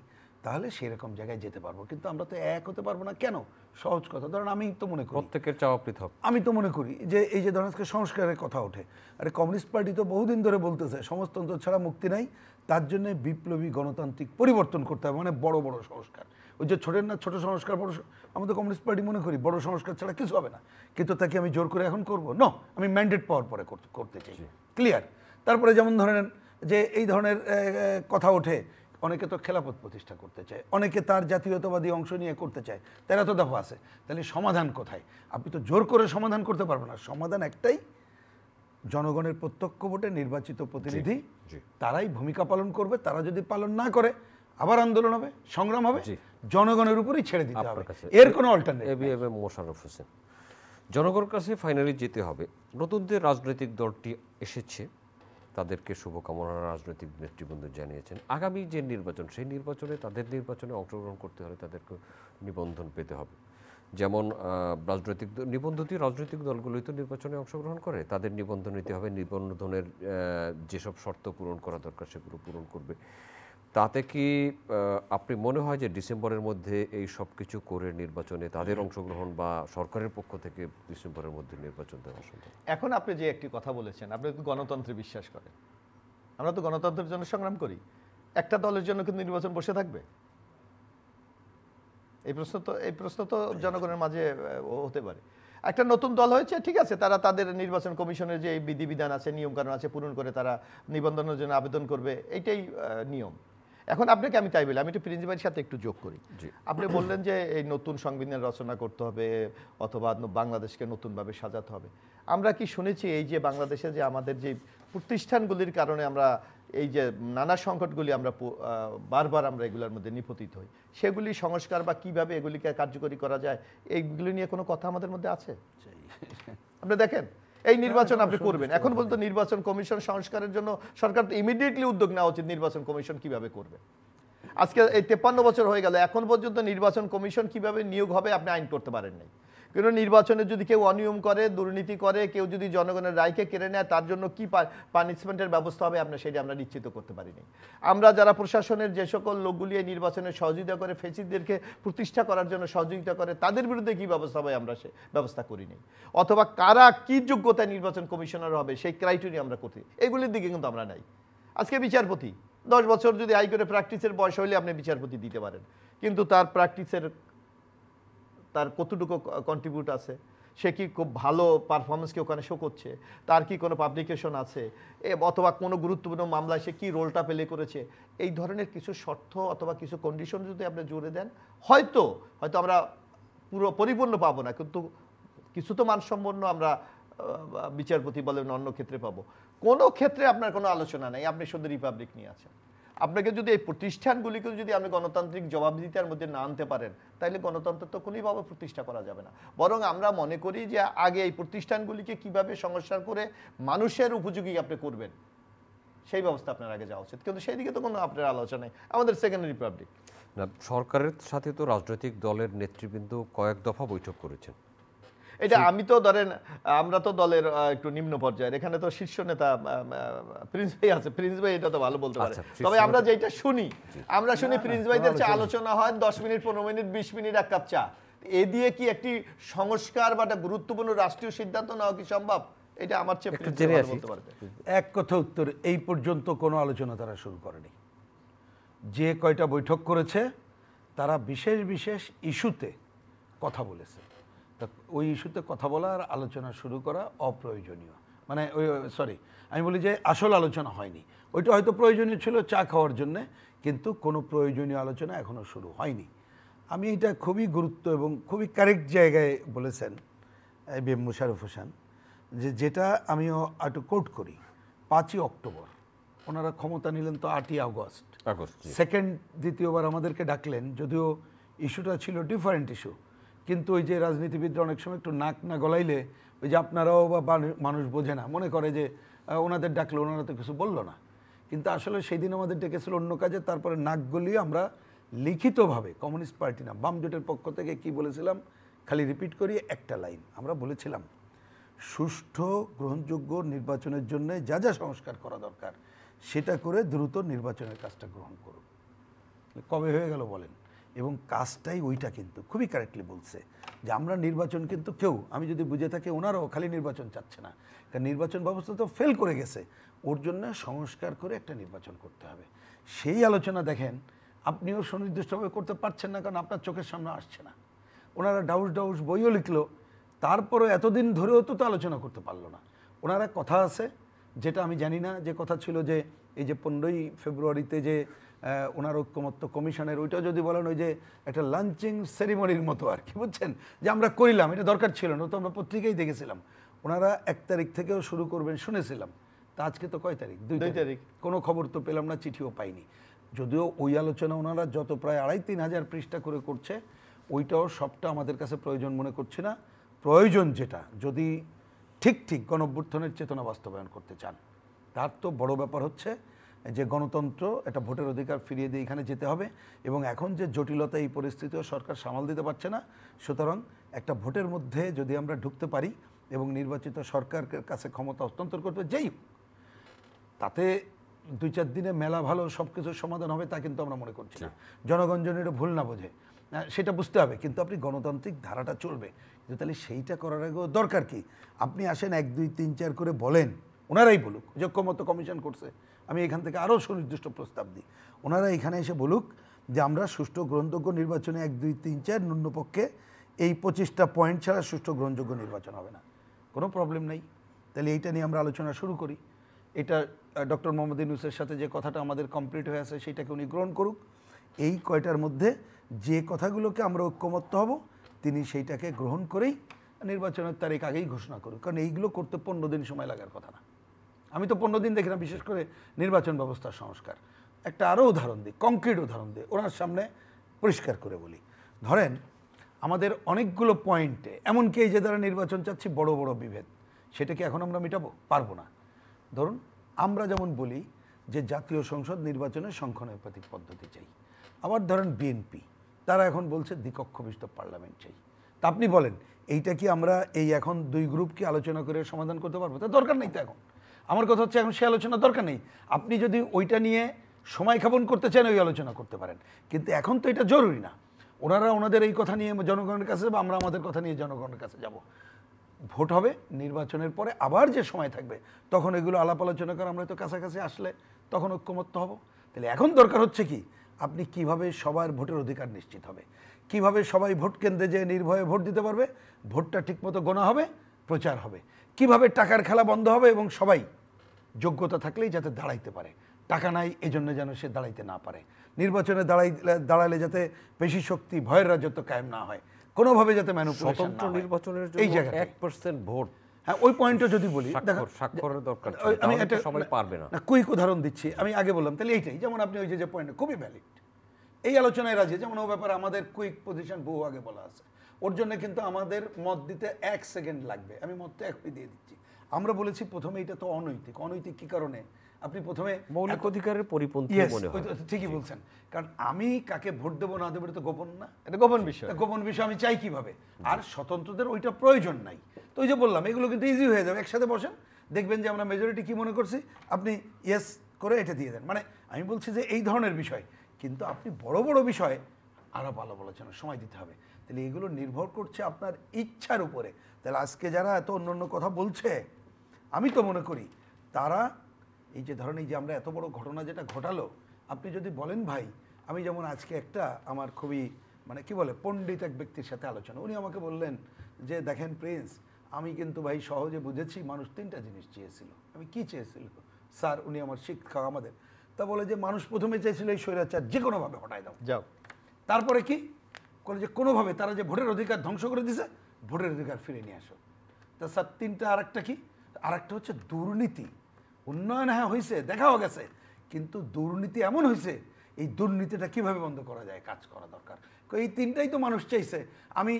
তাহলে সেরকম জায়গায় যেতে পারবো। কিন্তু আমরা তো এক হতে পারবো না। কেন? সহজ কথা, ধরেন আমি তো মনে করি প্রত্যেকের চাওয়া পৃথক। আমি তো মনে করি যে এই যে ধরেন সংস্কারের কথা ওঠে, আরে কমিউনিস্ট পার্টি তো বহুদিন ধরে বলতেছে সমাজতন্ত্র ছাড়া মুক্তি নাই, তার জন্য বিপ্লবী গণতান্ত্রিক পরিবর্তন করতে হবে, মানে বড় বড় সংস্কার। ওই যে ছোটের না ছোট সংস্কার, বড়, আমাদের কমিউনিস্ট পার্টি মনে করি বড় সংস্কার ছাড়া কিছু হবে না। কিন্তু তাকে আমি জোর করে এখন করবো না, আমি ম্যান্ডেট পাওয়ার পরে করতে চাই। ক্লিয়ার? তারপরে যেমন ধরেন যে এই ধরনের কথা ওঠে, অনেকে তো খেলাফত প্রতিষ্ঠা করতে চায়, অনেকে তার জাতীয়তাবাদী অংশ নিয়ে করতে চায়, তারা তো দফা আছে। তাহলে সমাধান কোথায়? আপনি তো জোর করে সমাধান করতে পারবেন না। সমাধান একটাই, জনগণের প্রত্যক্ষ ভোটে নির্বাচিত প্রতিনিধি, তারাই ভূমিকা পালন করবে। তারা যদি পালন না করে, আবার আন্দোলন হবে, সংগ্রাম হবে, জনগণের উপরেই ছেড়ে দিতে হবে, এর কোনো অল্টারনেটিভ নেই। মোশাররফ হোসেন, জনগণের কাছে ফাইনালি যেতে হবে। নতুন যে রাজনৈতিক দলটি এসেছে, তাদেরকে শুভকামনা রাজনৈতিক নেতৃবৃন্দ জানিয়েছেন। আগামী যে নির্বাচন, সেই নির্বাচনে তাদের নির্বাচনে অংশগ্রহণ করতে হলে তাদেরকে নিবন্ধন পেতে হবে। যেমন নিবন্ধিত রাজনৈতিক দলগুলোই তো নির্বাচনে অংশগ্রহণ করে, তাদের নিবন্ধন নিতে হবে, নিবন্ধনের যেসব শর্ত পূরণ করা দরকার সেগুলো পূরণ করবে। তাতে কি আপনি মনে হয় যে ডিসেম্বরের মধ্যে এই সব কিছু করে নির্বাচনে তাদের অংশগ্রহণ বা সরকারের পক্ষ থেকে ডিসেম্বরের মধ্যে নির্বাচন দেওয়া সম্ভব? এখন আপনি যে একটি কথা বলেছেন, আপনি তো গণতন্ত্রে বিশ্বাস করেন, আমরা তো গণতন্ত্রের জন্য সংগ্রাম করি। একটা দলের জন্য কিন্তু নির্বাচন বসে থাকবে? এই প্রশ্ন তো জনগণের মাঝে হতে পারে। একটা নতুন দল হয়েছে, ঠিক আছে, তারা তাদের নির্বাচন কমিশনের যে বিধিবিধান আছে, নিয়মকানুন আছে, পূরণ করে তারা নিবন্ধনের জন্য আবেদন করবে, এইটাই নিয়ম। এখন আপনাকে আমি তাই বলি, আমি একটু প্রিন্স ভাইয়ের সাথে একটু যোগ করি। আপনি বললেন যে এই নতুন সংবিধান রচনা করতে হবে অথবা বাংলাদেশকে নতুনভাবে সাজাতে হবে। আমরা কি শুনেছি এই যে বাংলাদেশে যে আমাদের যে প্রতিষ্ঠানগুলির কারণে আমরা এই যে নানা সংকটগুলি আমরা বারবার আমরা এগুলোর মধ্যে নিপতিত হই, সেগুলি সংস্কার বা কিভাবে এগুলিকে কার্যকরী করা যায়, এইগুলি নিয়ে কোনো কথা আমাদের মধ্যে আছে? আপনি দেখেন এই নির্বাচন আপনি করবেন, এখন বলতো নির্বাচন কমিশন সংস্কারের জন্য সরকার তো ইমিডিয়েটলি উদ্যোগ নেওয়া উচিত। নির্বাচন কমিশন কিভাবে করবে? আজকে এই 53 বছর হয়ে গেল, এখন পর্যন্ত নির্বাচন কমিশন কিভাবে নিয়োগ হবে আপনি আইন করতে পারেন নাই। কিন্তু নির্বাচনে যদি কেউ অনিয়ম করে, দুর্নীতি করে, কেউ যদি জনগণের রায়কে কেড়ে নেয়, তার জন্য কি পানিশমেন্টের ব্যবস্থা হবে আমরা সেটা আমরা নিশ্চিত করতে পারিনি। আমরা যারা প্রশাসনের যে সকল লোকগুলি এই নির্বাচনে সহযোগিতা করে, ফেসিদেরকে প্রতিষ্ঠা করার জন্য সহযোগিতা করে, তাদের বিরুদ্ধে কি ব্যবস্থা হবে আমরা সে ব্যবস্থা করিনি। অথবা কারা কি যোগ্যতায় নির্বাচন কমিশনার হবে সেই ক্রাইটেরিয়া আমরা করছি, এগুলির দিকে কিন্তু আমরা নাই। আজকে বিচারপতি 10 বছর যদি আই করে প্র্যাকটিসের বয়স হইলে আপনি বিচারপতি দিতে পারেন, কিন্তু তার প্র্যাকটিসের তার কতটুকু কন্ট্রিবিউট আছে, সে কি খুব ভালো পারফরমেন্স কি ওখানে শো করছে, তার কি কোনো পাবলিকেশন আছে, অথবা কোনো গুরুত্বপূর্ণ মামলায় সে কি রোলটা প্লে করেছে, এই ধরনের কিছু শর্ত অথবা কিছু কন্ডিশন যদি আপনি জুড়ে দেন, হয়তো আমরা পুরো পরিপূর্ণ পাবো না, কিন্তু কিছু তো মানসম্পন্ন আমরা বিচারপতি বলেন অন্য ক্ষেত্রে পাবো। কোনো ক্ষেত্রে আপনার কোনো আলোচনা নেই, আপনি শুধু রিপাবলিক নিয়ে আছেন। আপনাকে যদি এই প্রতিষ্ঠানগুলিকে যদি আপনি গণতান্ত্রিক জবাবদিহিতার মধ্যে না আনতে পারেন, তাহলে গণতন্ত্র তো কোনোভাবে প্রতিষ্ঠা করা যাবে না। বরং আমরা মনে করি যে আগে এই প্রতিষ্ঠানগুলিকে কিভাবে সংস্কার করে মানুষের উপযোগী আপনি করবেন, সেই ব্যবস্থা আপনার আগে যাওয়া উচিত। কিন্তু সেই দিকে তো কোনো আপনার আলোচনা নেই। আমাদের সেকেন্ড রিপাবলিক না, সরকারের সাথে তো রাজনৈতিক দলের নেতৃবৃন্দ কয়েক দফা বৈঠক করেছেন। এটা আমি তো ধরেন আমরা তো দলের একটু নিম্ন পর্যায়ের, এখানে তো শীর্ষ নেতা প্রিন্স ভাই আছে, প্রিন্স ভাই এটা তো ভালো বলতে পারে। তবে আমরা যেটা শুনি, আমরা শুনি প্রিন্স ভাইদের চেয়ে আলোচনা হয় 10 মিনিট, 15 মিনিট, 20 মিনিট, এক কাপ চা। এ দিয়ে কি একটি সংস্কার বা একটা গুরুত্বপূর্ণ রাষ্ট্রীয় সিদ্ধান্ত নেওয়া কি সম্ভব? এটা আমার চেয়ে বলতে পারবে। এক কথা উত্তর, এই পর্যন্ত কোনো আলোচনা তারা শুরু করেনি। যে কয়টা বৈঠক করেছে তারা বিশেষ বিশেষ ইস্যুতে কথা বলেছে। তা ওই ইস্যুতে কথা বলা আর আলোচনা শুরু করা অপ্রয়োজনীয়, মানে ওই সরি আমি বলি যে আসল আলোচনা হয়নি। ওইটা হয়তো প্রয়োজনীয় ছিল চা খাওয়ার জন্যে, কিন্তু কোনো প্রয়োজনীয় আলোচনা এখনও শুরু হয়নি। আমি এটা খুবই গুরুত্ব এবং খুবই কারেক্ট জায়গায় বলেছেন এবিএম মোশাররফ হোসেন, যেটা আমিও একটু কোট করি। 5ই অক্টোবর ওনারা ক্ষমতা নিলেন তো 8ই আগস্ট, সেকেন্ড দ্বিতীয়বার আমাদেরকে ডাকলেন, যদিও ইস্যুটা ছিল ডিফারেন্ট ইস্যু, কিন্তু ওই যে রাজনীতিবিদরা অনেক সময় একটু নাক না গলাইলে ওই যে আপনারাও বা মানুষ বোঝে না, মনে করে যে ওনাদের ডাকলে ওনারা তো কিছু বললো না। কিন্তু আসলে সেই দিন আমাদের ডেকেছিল অন্য কাজে, তারপরে নাক গলিয়ে আমরা লিখিতভাবে কমিউনিস্ট পার্টি না বাম জোটের পক্ষ থেকে কি বলেছিলাম, খালি রিপিট করি একটা লাইন। আমরা বলেছিলাম সুষ্ঠু গ্রহণযোগ্য নির্বাচনের জন্য যা যা সংস্কার করা দরকার সেটা করে দ্রুত নির্বাচনের কাজটা গ্রহণ করুন। কবে হয়ে গেল বলেন? এবং কাজটাই ওইটা কিন্তু খুবই কারেক্টলি বলছে যে আমরা নির্বাচন কিন্তু কেউ, আমি যদি বুঝে থাকি ওনারাও খালি নির্বাচন চাচ্ছে না, কারণ নির্বাচন ব্যবস্থা তো ফেল করে গেছে, ওর জন্য সংস্কার করে একটা নির্বাচন করতে হবে। সেই আলোচনা দেখেন আপনিও সুনির্দিষ্টভাবে করতে পারছেন না, কারণ আপনার চোখের সামনে আসছে না। ওনারা ডাউস ডাউস বইও লিখলো, তারপরও এতদিন ধরেও তো আলোচনা করতে পারলো না। ওনারা কথা আছে, যেটা আমি জানি না, যে কথা ছিল যে এই যে 15ই ফেব্রুয়ারিতে যে ওনার ঐক্যমত্য কমিশনের, ওইটা যদি বলেন ওই যে একটা লাঞ্চিং সেরিমনির মতো আর কি, বুঝছেন, যে আমরা কইলাম, এটা দরকার ছিল না, তো আমরা পত্রিকায় দেখেছিলাম ওনারা 1 তারিখ থেকেও শুরু করবেন শুনেছিলাম। তা আজকে তো কয় তারিখ? 2 তারিখ। কোনো খবর তো পেলাম না, চিঠিও পাইনি। যদিও ওই আলোচনা ওনারা যত প্রায় 2,5-3 হাজার পৃষ্ঠা করে করছে, ওইটাও সবটা আমাদের কাছে প্রয়োজন মনে করছি না। প্রয়োজন যেটা, যদি ঠিক গণঅভ্যুত্থানের চেতনা বাস্তবায়ন করতে চান, তার তো বড় ব্যাপার হচ্ছে যে গণতন্ত্র, একটা ভোটের অধিকার ফিরিয়ে দিয়ে এখানে যেতে হবে। এবং এখন যে জটিলতা, এই পরিস্থিতিও সরকার সামাল দিতে পারছে না, সুতরাং একটা ভোটের মধ্যে যদি আমরা ঢুকতে পারি এবং নির্বাচিত সরকারের কাছে ক্ষমতা হস্তান্তর করতে যেই হোক, তাতে 2-4 দিনে মেলা ভালো সব কিছুর সমাধান হবে তা কিন্তু আমরা মনে করছি না। জনগণ যেন এটা ভুল না বোঝে, সেটা বুঝতে হবে, কিন্তু আপনি গণতান্ত্রিক ধারাটা চলবে। কিন্তু তাহলে সেইটা করার আগেও দরকার কি? আপনি আসেন 1, 2, 3, 4 করে বলেন, ওনারাই বলুক, ঐক্যমত্য কমিশন করছে, আমি এখান থেকে আরও সুনির্দিষ্ট প্রস্তাব দিই, ওনারা এখানে এসে বলুক যে আমরা সুষ্ঠু গ্রহণযোগ্য নির্বাচনে 1, 2, 3, 4 ন্যূনপক্ষে এই 25টা পয়েন্ট ছাড়া সুষ্ঠু গ্রহণযোগ্য নির্বাচন হবে না, কোনো প্রবলেম নেই। তাহলে এইটা নিয়ে আমরা আলোচনা শুরু করি। এটা ডক্টর মোহাম্মদ ইউনূসের সাথে যে কথাটা আমাদের কমপ্লিট হয়ে আছে সেটাকে উনি গ্রহণ করুক। এই কয়টার মধ্যে যে কথাগুলোকে আমরা ঐক্যমত্য হব তিনি সেইটাকে গ্রহণ করেই নির্বাচনের তারিখ আগেই ঘোষণা করুক, কারণ এইগুলো করতে 15 দিন সময় লাগার কথা না। আমি তো 15 দিন দেখি না, বিশেষ করে নির্বাচন ব্যবস্থার সংস্কার। একটা আরও উদাহরণ দিই, কংক্রিট উদাহরণ দিই, ওনার সামনে পরিষ্কার করে বলি। ধরেন আমাদের অনেকগুলো পয়েন্টে, এমনকি এই যে দ্বারা নির্বাচন চাচ্ছি বড় বড় বিভেদ, সেটাকে এখন আমরা মেটাবো পারবো না। ধরুন আমরা যেমন বলি যে জাতীয় সংসদ নির্বাচনে সংখ্যানুপাতিক পদ্ধতি চাই, আবার ধরেন বিএনপি তারা এখন বলছে দ্বিকক্ষ বিশিষ্ট পার্লামেন্ট চাই। তা আপনি বলেন এইটা কি আমরা এই এখন 2 গ্রুপকে আলোচনা করে সমাধান করতে পারবো? তা দরকার নেই তো এখন। আমার কথা হচ্ছে এখন সে আলোচনা দরকার নেই। আপনি যদি ওইটা নিয়ে সময় ক্ষেপণ করতে চান ওই আলোচনা করতে পারেন, কিন্তু এখন তো এটা জরুরি না। ওনারা ওনাদের এই কথা নিয়ে জনগণের কাছে বা আমরা আমাদের কথা নিয়ে জনগণের কাছে যাব। ভোট হবে, নির্বাচনের পরে আবার যে সময় থাকবে তখন এগুলো আলাপ আলোচনা করে আমরা তো কাছাকাছি আসলে তখন ঐক্যমত্য হব। তাহলে এখন দরকার হচ্ছে কি, আপনি কিভাবে সবার ভোটের অধিকার নিশ্চিত হবে, কিভাবে সবাই ভোট কেন্দ্রে যেয়ে নির্ভয়ে ভোট দিতে পারবে, ভোটটা ঠিকমতো গোনা হবে, প্রচার হবে, কিভাবে টাকার খেলা বন্ধ হবে এবং সবাই যোগ্যতা থাকলেই যাতে দাঁড়াইতে পারে, টাকা নাই এজন্য যেন সে দাঁড়াইতে না পারে, নির্বাচনে দাঁড়ালে যাতে পেশি শক্তি ভয়ের রাজত্ব কায়েম না হয়, কোনোভাবে যাতে ম্যানিপুলেশন স্বতন্ত্র না হয়। নির্বাচনের এই জন্য জায়গায় 1% ভোট, হ্যাঁ ওই পয়েন্টটা যদি বলি, স্বাক্ষরের দরকার ছিল, আমি তাহলে তো এটা সবাই পারবে না। না কুইক উদাহরণ দিচ্ছি, আমি আগে বললাম তাহলে এইটাই, যেমন আপনি ওই যে পয়েন্ট খুবই ভ্যালিড, এই আলোচনায় রাজি, যেমন ও ব্যাপারে আমাদের কুইক পজিশন বহু আগে বলা আছে, ওর জন্য কিন্তু আমাদের মত দিতে 1 সেকেন্ড লাগবে, আমি মতটা এখনই দিয়ে দিচ্ছি। আমরা বলেছি প্রথমে এটা তো অনৈতিক। অনৈতিক কি কারণে? আপনি প্রথমে মৌলিক অধিকারের পরিপন্থী মনে হয়। ঠিকই বলছেন, কারণ আমি কাকে ভোট দেবো না দেবো এটা তো গোপন না, এটা গোপন বিষয়। গোপন বিষয় আমি চাই কিভাবে, আর স্বতন্ত্রদের ওইটা প্রয়োজন নাই। তো ওই যে বললাম এগুলো কিন্তু ইজি হয়ে যাবে, একসাথে বসেন দেখবেন যে আমরা মেজরিটি কি মনে করছি, আপনি ইয়েস করে এটা দিয়ে দেন। মানে আমি বলছি যে এই ধরনের বিষয়, কিন্তু আপনি বড় বড় বিষয়ে আরও ভালো আলোচনার সময় দিতে হবে। তাহলে এগুলো নির্ভর করছে আপনার ইচ্ছার উপরে। তাহলে আজকে যারা এত অন্য কথা বলছে, আমি তো মনে করি তারা এই যে ধরেন এই যে আমরা এত বড় ঘটনা যেটা ঘটালো, আপনি যদি বলেন ভাই, আমি যেমন আজকে একটা আমার খুবই মানে কি বলে পণ্ডিত এক ব্যক্তির সাথে আলোচনা, উনি আমাকে বললেন যে দেখেন প্রিন্স, আমি কিন্তু ভাই সহজে বুঝেছি মানুষ 3টা জিনিস চেয়েছিল। আমি কি চেয়েছিল স্যার? উনি আমার শিক্ষক আমাদের, তা বলে যে মানুষ প্রথমে চেয়েছিল এই স্বৈরাচার যে কোনোভাবে হটাই দাও, যাও। তারপরে কি বলে যে কোনোভাবে তারা যে ভোটের অধিকার ধ্বংস করে দিছে, ভোটের অধিকার ফিরে নিয়ে আসো। তা স্যার 3টা, আরেকটা কি? আরেকটা হচ্ছে দুর্নীতি। উন্নয়ন হ্যাঁ হয়েছে, দেখাও গেছে, কিন্তু দুর্নীতি এমন হয়েছে, এই দুর্নীতিটা কিভাবে বন্ধ করা যায়, কাজ করা দরকার। এই 3টাই তো মানুষ চাইছে, আমি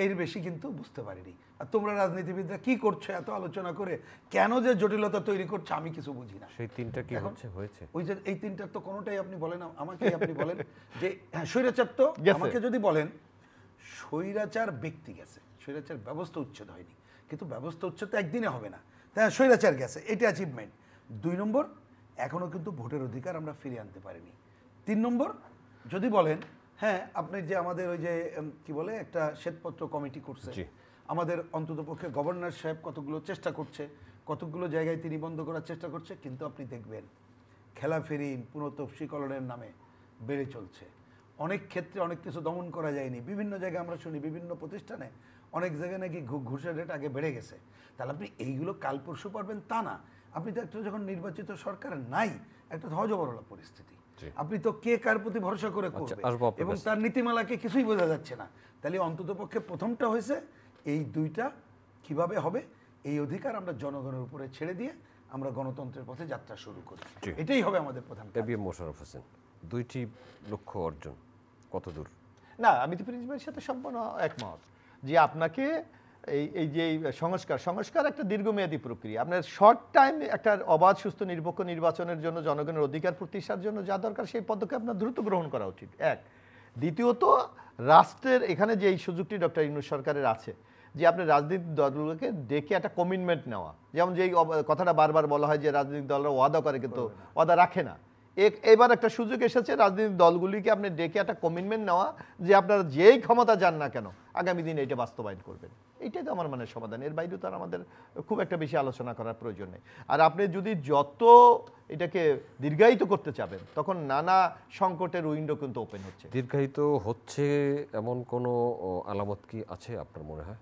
এর বেশি কিন্তু বুঝতে পারিনি। আর তোমরা রাজনীতিবিদরা কি করছো এত আলোচনা করে, কেন যে জটিলতা তৈরি করছে আমি কিছু বুঝি না। সেই 3টা কি হয়েছে? ওই যে এই 3টার তো কোনোটাই আপনি বলেন, আমাকে আপনি বলেন যে হ্যাঁ স্বৈরাচার তো আমাকে যদি বলেন স্বৈরাচার ব্যক্তি গেছে, স্বৈরাচার ব্যবস্থা উচ্ছেদ হয়নি, কিন্তু ব্যবস্থা উচ্ছেদ তো একদিনে হবে না, তাই স্বৈরাচার গেছে, এটা অ্যাচিভমেন্ট। 2 নম্বর, এখনও কিন্তু ভোটের অধিকার আমরা ফিরিয়ে আনতে পারিনি। 3 নম্বর, যদি বলেন হ্যাঁ আপনি যে আমাদের ওই যে কি বলে একটা শ্বেতপত্র কমিটি করছে, আমাদের অন্ততপক্ষে গভর্নর সাহেব কতগুলো চেষ্টা করছে, কতগুলো জায়গায় তিনি বন্ধ করার চেষ্টা করছে, কিন্তু আপনি দেখবেন খেলাফেরিন পুনঃতফসিকরণের নামে বেড়ে চলছে। অনেক ক্ষেত্রে অনেক কিছু দমন করা যায়নি, বিভিন্ন জায়গায় আমরা শুনি বিভিন্ন প্রতিষ্ঠানে অনেক জায়গায় নাকি ঘুষের রেট আগে বেড়ে গেছে। তাহলে আপনি এইগুলো কাল পরশু পারবেন তা না, আপনি তো একটা যখন নির্বাচিত সরকার নাই, একটা হজবরল পরিস্থিতি, আপনি তো কে কার প্রতি ভরসা করে করবে এবং তার নীতিমালাকে কিছুই বোঝা যাচ্ছে না। তাহলে অন্ততপক্ষে প্রথমটা হয়েছে এই 2টা কিভাবে হবে, এই অধিকার আমরা জনগণের উপরে ছেড়ে দিয়ে আমরা গণতন্ত্রের পথে যাত্রা শুরু করি, এটাই হবে আমাদের প্রধান। এবিএম মোশাররফ হোসেন, 2টি লক্ষ্য অর্জন কতদূর? না, আমি তো প্রিন্সিপালের সাথে সম্পূর্ণ একমত যে আপনাকে এই যে সংস্কার একটা দীর্ঘমেয়াদী প্রক্রিয়া। আপনার শর্ট টাইম একটা অবাধ সুস্থ নিরপেক্ষ নির্বাচনের জন্য জনগণের অধিকার প্রতিষ্ঠার জন্য যা দরকার সেই পদক্ষেপ আপনার দ্রুত গ্রহণ করা উচিত। 1 দ্বিতীয়ত রাষ্ট্রের এখানে যে এই সুযোগটি ডক্টর ইউনূস সরকারের আছে যে আপনি রাজনৈতিক দলগুলোকে ডেকে একটা কমিটমেন্ট নেওয়া, যেমন যে কথাটা বারবার বলা হয় যে রাজনৈতিক দলরা ওয়াদা করে কিন্তু ওয়াদা রাখে না। এবার একটা সুযোগ এসেছে রাজনৈতিক দলগুলিকে আপনি ডেকে একটা কমিটমেন্ট নেওয়া যে আপনারা যেই ক্ষমতা যান না কেন আগামী দিনে এটা বাস্তবায়ন করবেন। এইটাই তো আমার মানে সমাধান, এর বাইরে তো আর আমাদের খুব একটা বেশি আলোচনা করার প্রয়োজন নেই। আর আপনি যদি যত এটাকে দীর্ঘায়িত করতে চাবেন তখন নানা সংকটের উইন্ডো কিন্তু ওপেন হচ্ছে। দীর্ঘায়িত হচ্ছে এমন কোনো আলামত কি আছে আপনার মনে হয়?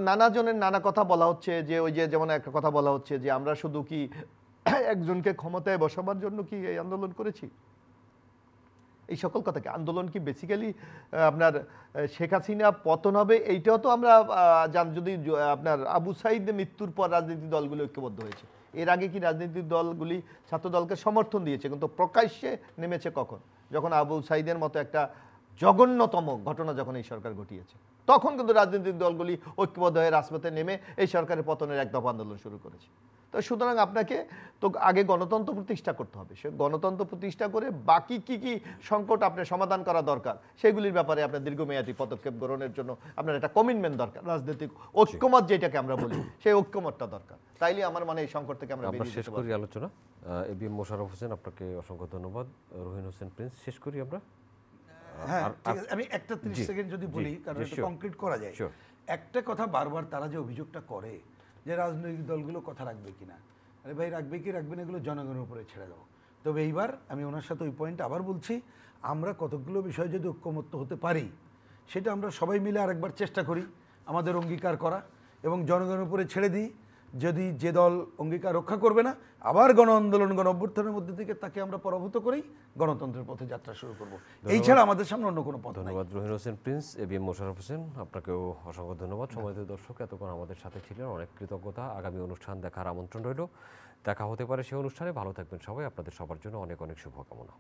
নানা জনের নানা কথা বলা হচ্ছে, যে ওই যে যেমন একটা কথা বলা হচ্ছে যে আমরা শুধু কি একজনকে ক্ষমতায় বসাবার জন্য কি এই আন্দোলন করেছি, এই সকল কথা কি আন্দোলন কি বেসিক্যালি আপনার শেখ হাসিনা পতন হবে এইটাও তো আমরা যদি আপনার আবু সাইদের মৃত্যুর পর রাজনৈতিক দলগুলি ঐক্যবদ্ধ হয়েছে, এর আগে কি রাজনৈতিক দলগুলি ছাত্র দলকে সমর্থন দিয়েছে, কিন্তু প্রকাশ্যে নেমেছে কখন? যখন আবু সাইদের মতো একটা জঘন্যতম ঘটনা যখন এই সরকার ঘটিয়েছে, তখন কিন্তু রাজনৈতিক দলগুলি ঐক্যবদ্ধ হয়ে রাজপথে নেমে এই সরকারের পতনের এক দফা আন্দোলন শুরু করেছে। তো সুতরাং আপনাকে তো আগে গণতন্ত্র প্রতিষ্ঠা করতে হবে, সে গণতন্ত্র প্রতিষ্ঠা করে বাকি কি কি সংকট আপনার সমাধান করা দরকার সেগুলির ব্যাপারে আপনার দীর্ঘমেয়াদী পদক্ষেপ গ্রহণের জন্য আপনার একটা কমিটমেন্ট দরকার, রাজনৈতিক ঐক্যমত যেটাকে আমরা বলি সেই ঐক্যমতটা দরকার। তাইলে আমার মানে এই সংকট থেকে আমরা বেরিয়ে শেষ করি আলোচনা। এবিএম মোশাররফ হোসেন, আপনাকে অসংখ্য ধন্যবাদ। রহিন হোসেন প্রিন্স, শেষ করি আমরা। হ্যাঁ, ঠিক আছে, আমি একটা 30 সেকেন্ড যদি বলি, কারণ এটা কংক্রিট করা যায়। একটা কথা বারবার তারা যে অভিযোগটা করে যে রাজনৈতিক দলগুলো কথা রাখবে কিনা, আরে ভাই রাখবে কি রাখবে না এগুলো জনগণের উপরে ছেড়ে দাও। তবে এইবার আমি ওনার সাথে ওই পয়েন্ট আবার বলছি, আমরা কতগুলো বিষয়ে যদি ঐক্যমত্য হতে পারি সেটা আমরা সবাই মিলে আরেকবার চেষ্টা করি আমাদের অঙ্গীকার করা এবং জনগণের উপরে ছেড়ে দিই। যদি যে দল অঙ্গীকার রক্ষা করবে না আবার গণ আন্দোলন গণ অভ্যুত্থানের মধ্যে থেকে তাকে আমরা পরাভূত করেই গণতন্ত্রের পথে যাত্রা শুরু করব। এই ছাড়া আমাদের সামনে অন্য কোনো পথ নেই। ধন্যবাদ রহিন হোসেন প্রিন্স, এবিএম মোশাররফ হোসেন, আপনাকেও অসংখ্য ধন্যবাদ। সম্মানিত দর্শক, এতক্ষণ আমাদের সাথে ছিলেন, অনেক কৃতজ্ঞতা। আগামী অনুষ্ঠান দেখার আমন্ত্রণ রইল, দেখা হতে পারে সেই অনুষ্ঠানে। ভালো থাকবেন সবাই, আপনাদের সবার জন্য অনেক অনেক শুভকামনা।